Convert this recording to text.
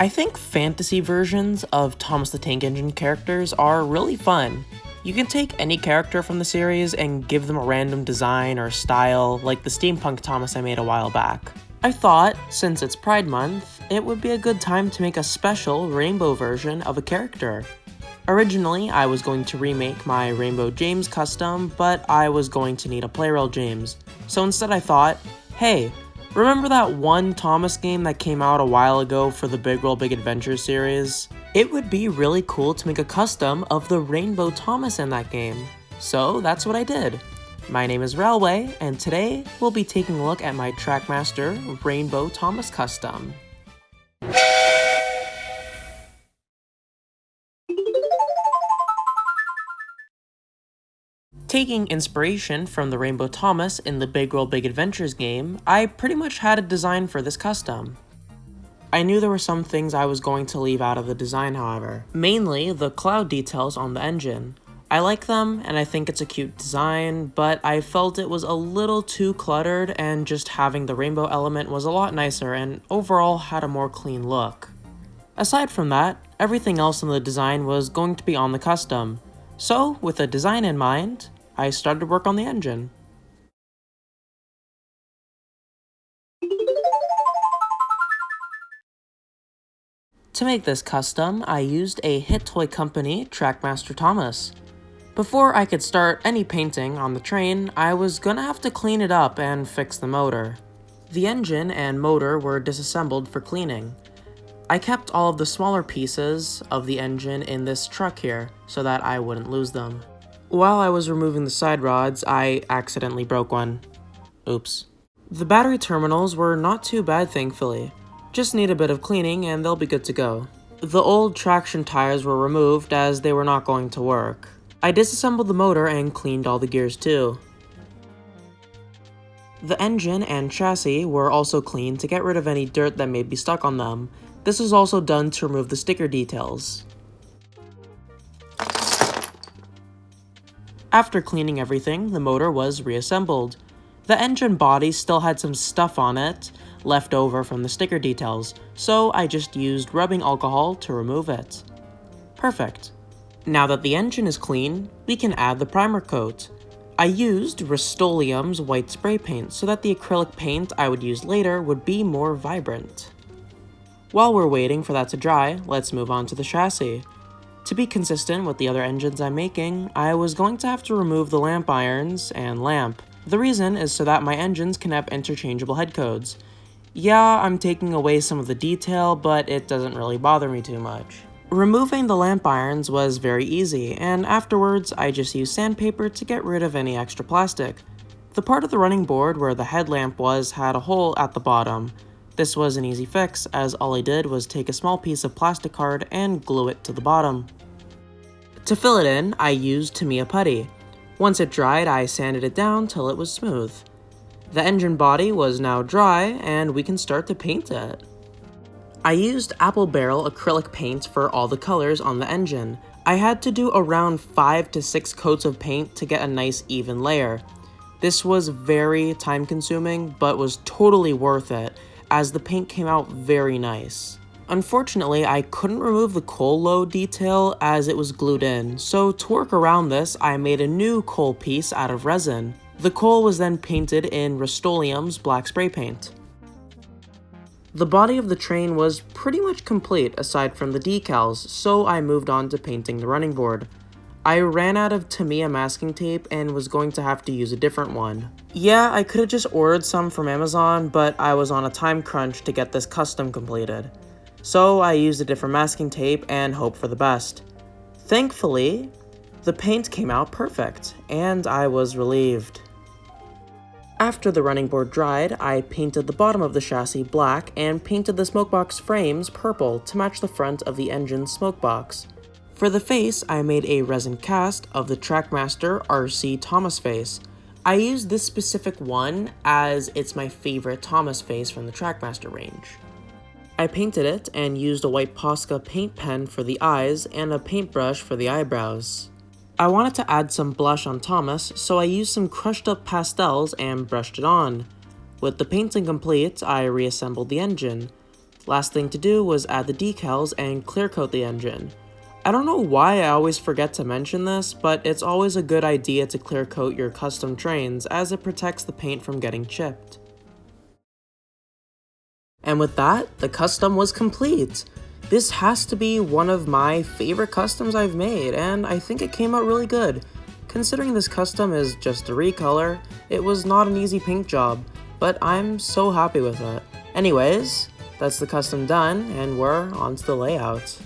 I think fantasy versions of Thomas the Tank Engine characters are really fun. You can take any character from the series and give them a random design or style, like the steampunk Thomas I made a while back. I thought, since it's Pride Month, it would be a good time to make a special rainbow version of a character. Originally, I was going to remake my Rainbow James custom, but I was going to need a Playrail James. So instead I thought, hey, remember that one Thomas game that came out a while ago for the Big World Big Adventure series? It would be really cool to make a custom of the Rainbow Thomas in that game. So that's what I did. My name is Railway, and today we'll be taking a look at my Trackmaster Rainbow Thomas custom. Taking inspiration from the Rainbow Thomas in the Big World Big Adventures game, I pretty much had a design for this custom. I knew there were some things I was going to leave out of the design, however. Mainly the cloud details on the engine. I like them and I think it's a cute design, but I felt it was a little too cluttered and just having the rainbow element was a lot nicer and overall had a more clean look. Aside from that, everything else in the design was going to be on the custom. So, with a design in mind, I started work on the engine. To make this custom, I used a hit toy company, Trackmaster Thomas. Before I could start any painting on the train, I was gonna have to clean it up and fix the motor. The engine and motor were disassembled for cleaning. I kept all of the smaller pieces of the engine in this truck here, so that I wouldn't lose them. While I was removing the side rods, I accidentally broke one. Oops. The battery terminals were not too bad, thankfully. Just need a bit of cleaning and they'll be good to go. The old traction tires were removed as they were not going to work. I disassembled the motor and cleaned all the gears too. The engine and chassis were also cleaned to get rid of any dirt that may be stuck on them. This was also done to remove the sticker details. After cleaning everything, the motor was reassembled. The engine body still had some stuff on it, left over from the sticker details, so I just used rubbing alcohol to remove it. Perfect. Now that the engine is clean, we can add the primer coat. I used Rust-Oleum's white spray paint so that the acrylic paint I would use later would be more vibrant. While we're waiting for that to dry, let's move on to the chassis. To be consistent with the other engines I'm making, I was going to have to remove the lamp irons and lamp. The reason is so that my engines can have interchangeable head codes. Yeah, I'm taking away some of the detail, but it doesn't really bother me too much. Removing the lamp irons was very easy, and afterwards I just used sandpaper to get rid of any extra plastic. The part of the running board where the headlamp was had a hole at the bottom. This was an easy fix, as all I did was take a small piece of plastic card and glue it to the bottom. To fill it in, I used Tamiya putty. Once it dried, I sanded it down till it was smooth. The engine body was now dry, and we can start to paint it. I used apple barrel acrylic paint for all the colors on the engine. I had to do around 5 to 6 coats of paint to get a nice even layer. This was very time consuming, but was totally worth it, as the paint came out very nice. Unfortunately, I couldn't remove the coal load detail as it was glued in, so to work around this, I made a new coal piece out of resin. The coal was then painted in Rust-Oleum's black spray paint. The body of the train was pretty much complete aside from the decals, so I moved on to painting the running board. I ran out of Tamiya masking tape and was going to have to use a different one. Yeah, I could have just ordered some from Amazon, but I was on a time crunch to get this custom completed. So I used a different masking tape and hoped for the best. Thankfully, the paint came out perfect, and I was relieved. After the running board dried, I painted the bottom of the chassis black and painted the smokebox frames purple to match the front of the engine's smokebox. For the face, I made a resin cast of the Trackmaster RC Thomas face. I used this specific one as it's my favorite Thomas face from the Trackmaster range. I painted it and used a white Posca paint pen for the eyes and a paintbrush for the eyebrows. I wanted to add some blush on Thomas, so I used some crushed up pastels and brushed it on. With the painting complete, I reassembled the engine. Last thing to do was add the decals and clear coat the engine. I don't know why I always forget to mention this, but it's always a good idea to clear coat your custom trains as it protects the paint from getting chipped. And with that, the custom was complete. This has to be one of my favorite customs I've made, and I think it came out really good. Considering this custom is just a recolor, it was not an easy paint job, but I'm so happy with it. Anyways, that's the custom done, and we're on to the layout.